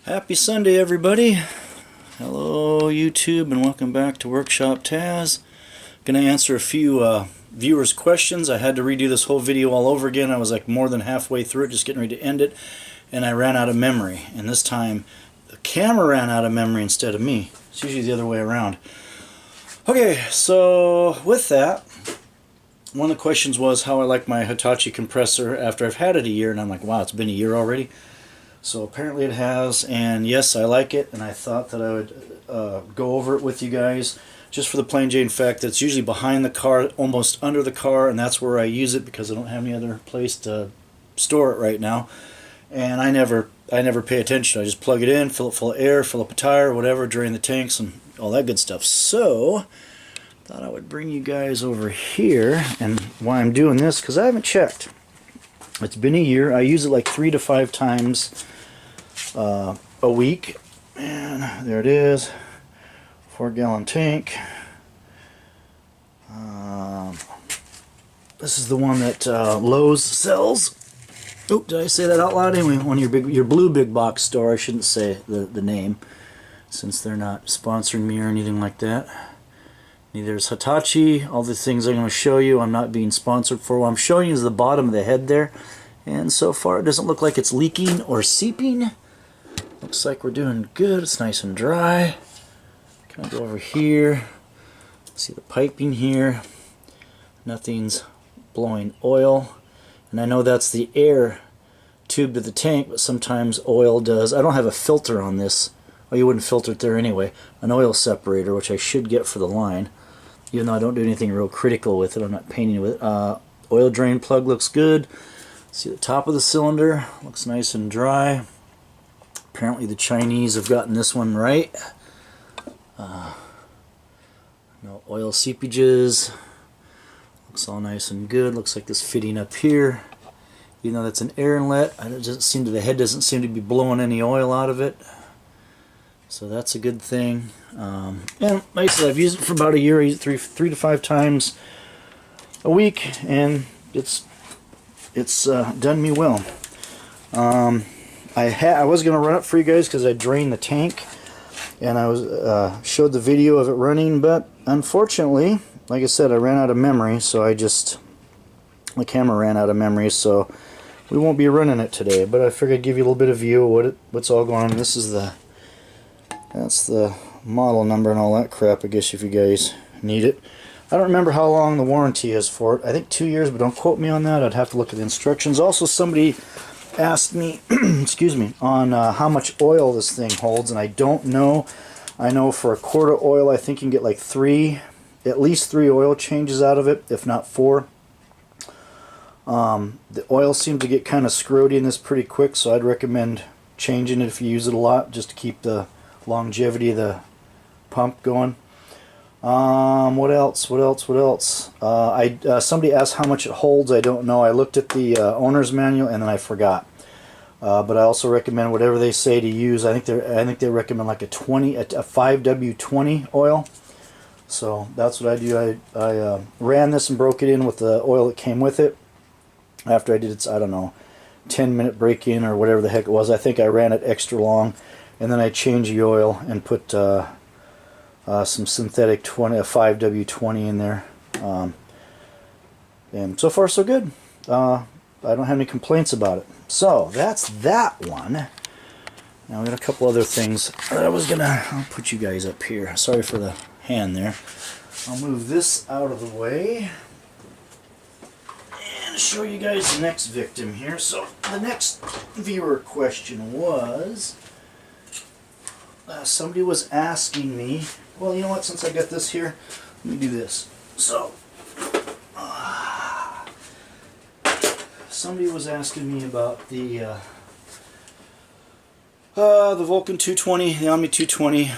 Happy Sunday, everybody. Hello, YouTube, and welcome back to Workshop Taz. Going to answer a few viewers' questions. I had to redo this whole video all over again. I was like more than halfway through it, just getting ready to end it, and I ran out of memory. And this time, the camera ran out of memory instead of me. It's usually the other way around. Okay, so with that, one of the questions was how I like my Hitachi compressor after I've had it a year, and I'm like, wow, it's been a year already. So apparently it has, and yes, I like it, and I thought that I would go over it with you guys, just for the plain Jane fact that it's usually behind the car, almost under the car, and that's where I use it because I don't have any other place to store it right now. And I never pay attention. I just plug it in, fill it full of air, fill up a tire, whatever, drain the tanks, and all that good stuff. So thought I would bring you guys over here, and why I'm doing this, because I haven't checked. It's been a year. I use it like 3 to 5 times a week, and there it is, 4-gallon tank. This is the one that Lowe's sells. Oh, did I say that out loud? Anyway, one of your blue big box store. I shouldn't say the name, since they're not sponsoring me or anything like that. Neither is Hitachi. All the things I'm going to show you, I'm not being sponsored for. What I'm showing you is the bottom of the head there. And so far it doesn't look like it's leaking or seeping. Looks like we're doing good. It's nice and dry. Kind of go over here. See the piping here. Nothing's blowing oil. And I know that's the air tube to the tank, but sometimes oil does. I don't have a filter on this. Oh, you wouldn't filter it there anyway. An oil separator, which I should get for the line. Even though I don't do anything real critical with it, I'm not painting with it. Oil drain plug looks good. See the top of the cylinder, looks nice and dry. Apparently the Chinese have gotten this one right. No oil seepages. Looks all nice and good. Looks like this fitting up here. Even though that's an air inlet, the head doesn't seem to be blowing any oil out of it. So that's a good thing. And like I said, I've used it for about a year. I use it 3 to 5 times a week, and it's done me well. I was going to run it for you guys because I drained the tank, and I showed the video of it running, but unfortunately, like I said, I ran out of memory, so the camera ran out of memory, so we won't be running it today. But I figured I'd give you a little bit of view of what's all going on. This is that's the model number and all that crap, I guess, if you guys need it. I don't remember how long the warranty is for it. I think 2 years, but don't quote me on that. I'd have to look at the instructions. Also, somebody asked me, excuse me, on how much oil this thing holds, and I don't know. I know for a quart of oil, I think you can get like at least 3 oil changes out of it, if not 4. The oil seems to get kind of scroty in this pretty quick, so I'd recommend changing it if you use it a lot, just to keep the longevity of the pump going. What else? Somebody asked how much it holds. I don't know. I looked at the owner's manual and then I forgot. But I also recommend whatever they say to use. I think they recommend like a 5W20 oil. So that's what I do. I ran this and broke it in with the oil that came with it. After I did its, I don't know, 10-minute break-in or whatever the heck it was. I think I ran it extra long. And then I changed the oil and put some synthetic 5W20 in there. And so far so good. I don't have any complaints about it. So that's that one. Now we got a couple other things that I'll put you guys up here. Sorry for the hand there. I'll move this out of the way and show you guys the next victim here. So the next viewer question was, somebody was asking me, well, you know what, since I got this here, let me do this. So, somebody was asking me about the Vulcan 220, the Omni 220,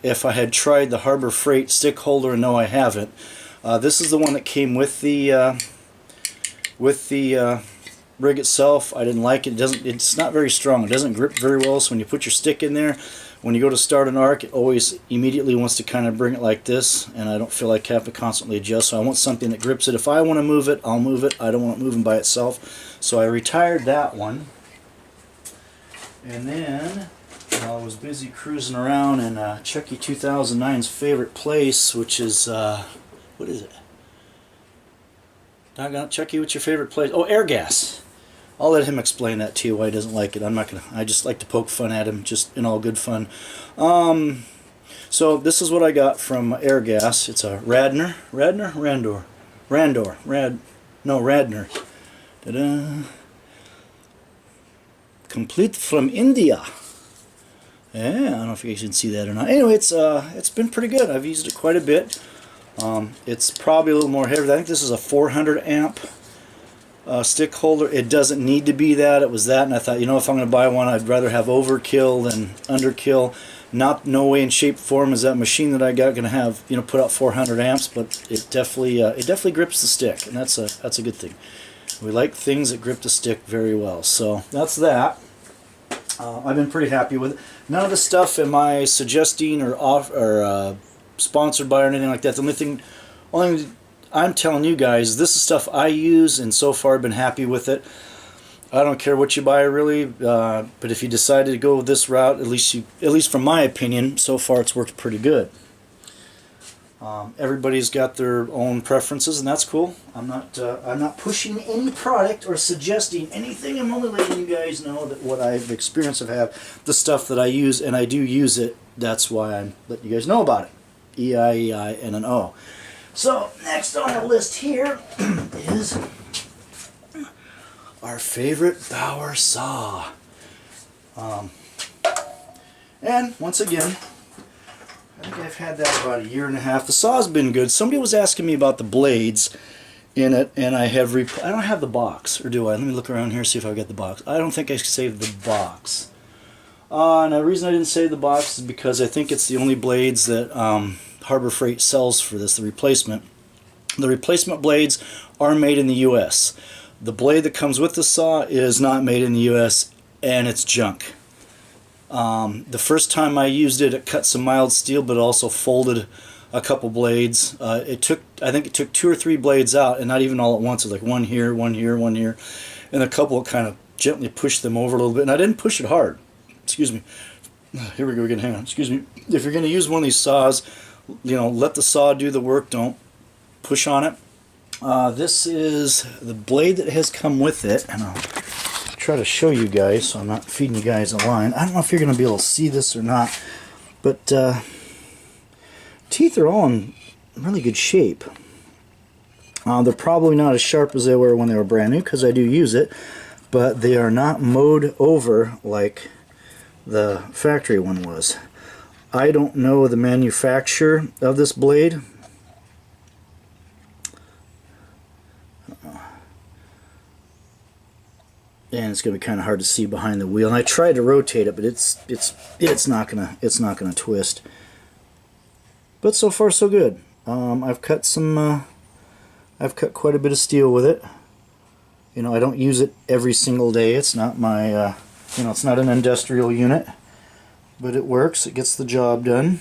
if I had tried the Harbor Freight stick holder, and no, I haven't. This is the one that came with the rig itself. I didn't like it. It's not very strong. It doesn't grip very well, so when you put your stick in there, when you go to start an arc, it always immediately wants to kind of bring it like this, and I don't feel like I have to constantly adjust, so I want something that grips it. If I want to move it, I'll move it. I don't want it moving by itself. So I retired that one. And then I was busy cruising around in Chucky 2009's favorite place, which is, what is it? Doggone it, Chucky, what's your favorite place? Oh, Airgas. I'll let him explain that to you why he doesn't like it. I'm not gonna. I just like to poke fun at him, just in all good fun. So this is what I got from Airgas. It's a Radnor, Radnor. Ta-da! Complete from India. Yeah, I don't know if you guys can see that or not. Anyway, it's been pretty good. I've used it quite a bit. It's probably a little more heavy. I think this is a 400 amp stick holder. It doesn't need to be that. It was that, and I thought, you know, if I'm going to buy one, I'd rather have overkill than underkill. No way in shape form is that machine that I got going to have, you know, put out 400 amps, but it definitely grips the stick, and that's a good thing. We like things that grip the stick very well. So that's that. I've been pretty happy with it. None of the stuff am I suggesting or sponsored by or anything like that. The only thing I'm telling you guys, this is stuff I use, and so far I've been happy with it. I don't care what you buy, really, but if you decided to go this route, at least from my opinion, so far it's worked pretty good. Everybody's got their own preferences, and that's cool. I'm not pushing any product or suggesting anything. I'm only letting you guys know that what I've experienced of the stuff that I use, and I do use it. That's why I'm letting you guys know about it. E-I-E-I-N-N-O. So next on the list here is our favorite Bauer saw. And once again, I think I've had that about a year and a half. The saw's been good. Somebody was asking me about the blades in it, and I don't have the box, or do I? Let me look around here, see if I've got the box. I don't think I saved the box. And the reason I didn't save the box is because I think it's the only blades that Harbor Freight sells for this, the replacement. The replacement blades are made in the U.S. The blade that comes with the saw is not made in the U.S., and it's junk. The first time I used it, it cut some mild steel, but it also folded a couple blades. I think it took 2 or 3 blades out, and not even all at once. It was like one here, and a couple kind of gently pushed them over a little bit. And I didn't push it hard. Excuse me. Here we go again. Hang on. Excuse me. If you're going to use one of these saws, you know, let the saw do the work. Don't push on it. This is the blade that has come with it, and I'll try to show you guys so I'm not feeding you guys a line. I don't know if you're going to be able to see this or not, but teeth are all in really good shape. They're probably not as sharp as they were when they were brand new, because I do use it, but they are not mowed over like the factory one was. I don't know the manufacturer of this blade. And it's going to be kind of hard to see behind the wheel. And I tried to rotate it, but it's not gonna twist. But so far so good. I've cut quite a bit of steel with it. You know, I don't use it every single day. It's not my it's not an industrial unit, but it works. It gets the job done.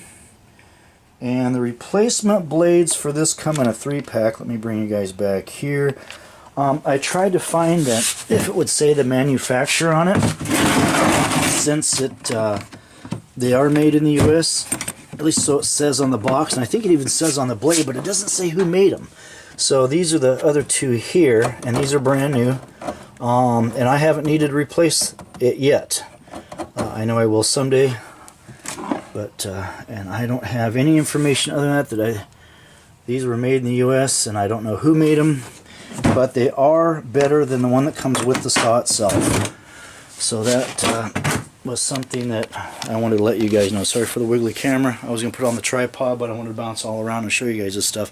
And the replacement blades for this come in a 3-pack. Let me bring you guys back here. I tried to find that if it would say the manufacturer on it, since they are made in the U.S., at least so it says on the box, and I think it even says on the blade, but it doesn't say who made them. So these are the other 2 here, and these are brand new, and I haven't needed to replace it yet. I know I will someday, but and I don't have any information other than that these were made in the U.S., and I don't know who made them. But they are better than the one that comes with the saw itself. So that was something that I wanted to let you guys know. Sorry for the wiggly camera. I was going to put it on the tripod, but I wanted to bounce all around and show you guys this stuff.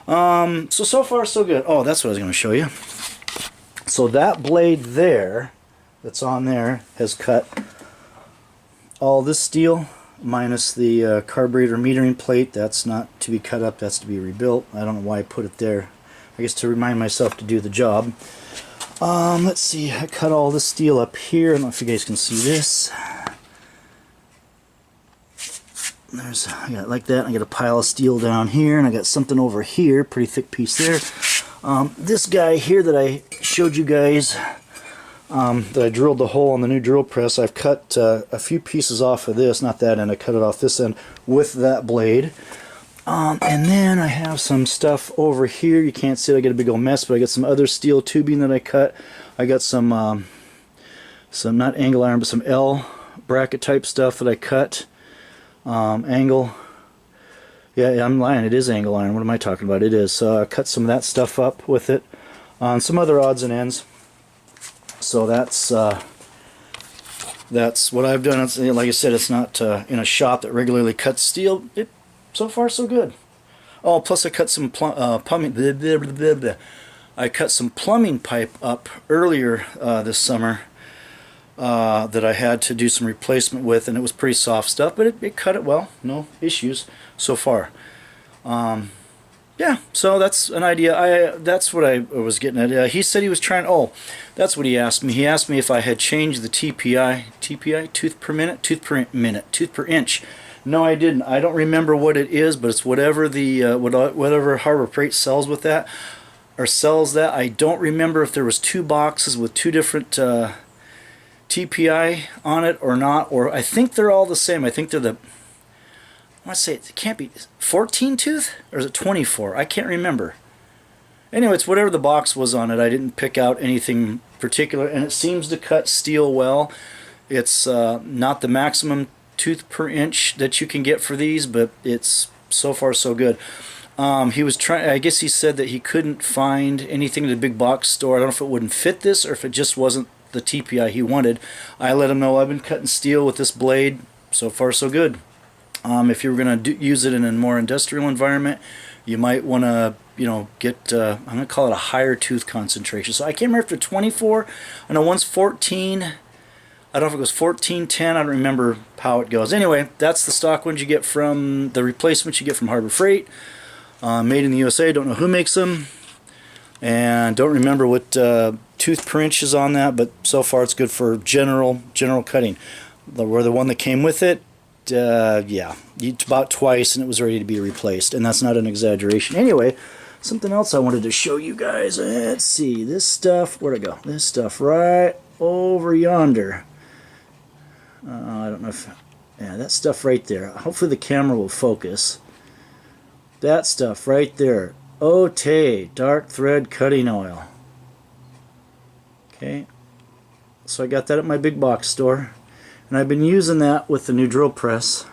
So far so good. Oh, that's what I was going to show you. So that blade there, that's on there, has cut all this steel, minus the carburetor metering plate. That's not to be cut up, that's to be rebuilt. I don't know why I put it there. I guess to remind myself to do the job. Let's see, I cut all this steel up here. I don't know if you guys can see this. I got it like that. I got a pile of steel down here, and I got something over here, pretty thick piece there. This guy here that I showed you guys, that I drilled the hole on the new drill press. I've cut a few pieces off of this, not that end, I cut it off this end with that blade. And then I have some stuff over here. You can't see it, I get a big old mess, but I got some other steel tubing that I cut. I got some not angle iron, but some L bracket type stuff that I cut. Angle. Yeah, I'm lying. It is angle iron. What am I talking about? It is. So I cut some of that stuff up with it. Some other odds and ends. So that's what I've done. It's, like I said, it's not in a shop that regularly cuts steel. So far, so good. Oh, plus I cut some plumbing. I cut some plumbing pipe up earlier this summer that I had to do some replacement with, and it was pretty soft stuff, but it cut it well. No issues so far. Yeah, so that's an idea. That's what I was getting at. He said he was trying. Oh, that's what he asked me. He asked me if I had changed the TPI, tooth per minute, tooth per inch. No, I didn't. I don't remember what it is, but it's whatever the whatever Harbor Freight sells with that, or sells that. I don't remember if there was 2 boxes with 2 different TPI on it or not. Or I think they're all the same. I think they're the. I want to say it can't be 14 tooth, or is it 24? I can't remember. Anyway, it's whatever the box was on it. I didn't pick out anything particular, and it seems to cut steel well. It's not the maximum tooth per inch that you can get for these, but it's so far so good. He was trying. I guess he said that he couldn't find anything in the big box store. I don't know if it wouldn't fit this or if it just wasn't the TPI he wanted. I let him know I've been cutting steel with this blade. So far so good. If you were going to use it in a more industrial environment, you might want to, get, I'm going to call it a higher tooth concentration. So I can't remember if they're 24. I know one's 14. I don't know if it goes 14, 10. I don't remember how it goes. Anyway, that's the stock ones you get from, the replacements you get from Harbor Freight. Made in the USA. Don't know who makes them. And don't remember what tooth per inch is on that, but so far it's good for general cutting. The one that came with it, yeah, about twice and it was ready to be replaced, and that's not an exaggeration. Anyway, something else I wanted to show you guys. Let's see, this stuff, where'd it go? This stuff right over yonder. I don't know if, yeah, that stuff right there. Hopefully the camera will focus. That stuff right there. Ote dark thread cutting oil. Okay, so I got that at my big box store. And I've been using that with the new drill press.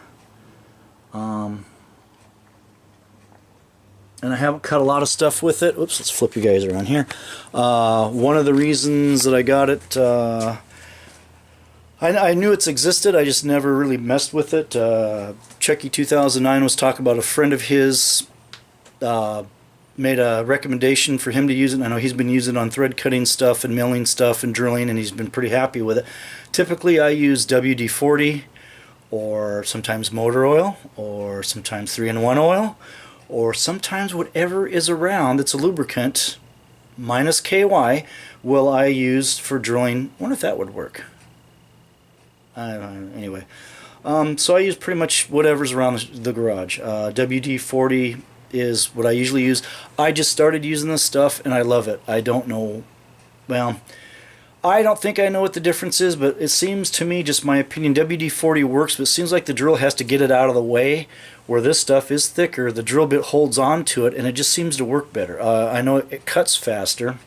And I haven't cut a lot of stuff with it. Oops, let's flip you guys around here. One of the reasons that I got it, I knew it's existed, I just never really messed with it. Chucky 2009 was talking about a friend of his made a recommendation for him to use it. I know he's been using it on thread cutting stuff and milling stuff and drilling, and he's been pretty happy with it. Typically I use WD-40 or sometimes motor oil or sometimes 3-in-1 oil or sometimes whatever is around that's a lubricant minus KY will I use for drilling. I wonder if that would work. Anyway, so I use pretty much whatever's around the garage. WD-40 is what I usually use. I just started using this stuff and I love it. I don't know, well, I don't think I know what the difference is, but it seems to me, just my opinion, WD-40 works, but it seems like the drill has to get it out of the way, where this stuff is thicker, the drill bit holds on to it, and it just seems to work better. I know it cuts faster.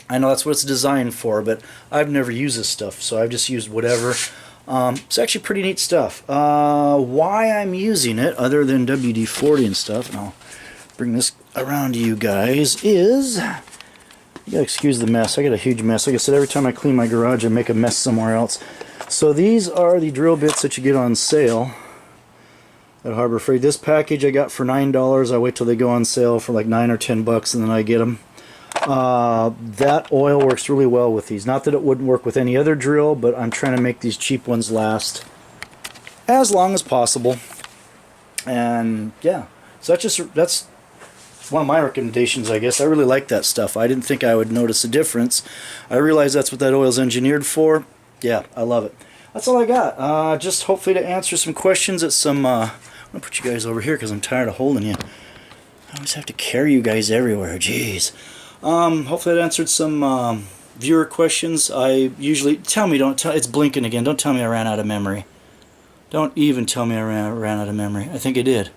I know that's what it's designed for, but I've never used this stuff, so I've just used whatever. It's actually pretty neat stuff. Why I'm using it, other than WD-40 and stuff, and I'll bring this around to you guys, is, you gotta excuse the mess. I got a huge mess. Like I said, every time I clean my garage, I make a mess somewhere else. So these are the drill bits that you get on sale at Harbor Freight. This package I got for $9. I wait till they go on sale for like $9 or $10, and then I get them. That oil works really well with these. Not that it wouldn't work with any other drill, but I'm trying to make these cheap ones last as long as possible. And yeah, so that's one of my recommendations, I guess. I really like that stuff. I didn't think I would notice a difference. I realize that's what that oil's engineered for. Yeah, I love it. That's all I got. Just hopefully to answer some questions at some... I'm going to put you guys over here because I'm tired of holding you. I always have to carry you guys everywhere. Jeez. Hopefully that answered some viewer questions. I usually tell me, don't tell. It's blinking again. Don't tell me I ran out of memory. Don't even tell me I ran out of memory. I think I did.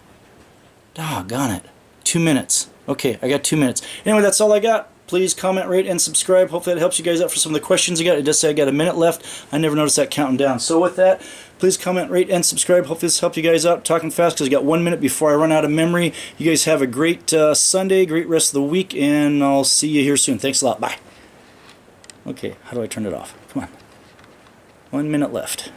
Doggone it. 2 minutes. Okay, I got 2 minutes. Anyway, that's all I got. Please comment, rate, and subscribe. Hopefully that helps you guys out for some of the questions you got. It does say I got a minute left. I never noticed that counting down. So with that, please comment, rate, and subscribe. Hopefully this helped you guys out. Talking fast because I got 1 minute before I run out of memory. You guys have a great Sunday, great rest of the week, and I'll see you here soon. Thanks a lot. Bye. Okay, how do I turn it off? Come on. 1 minute left.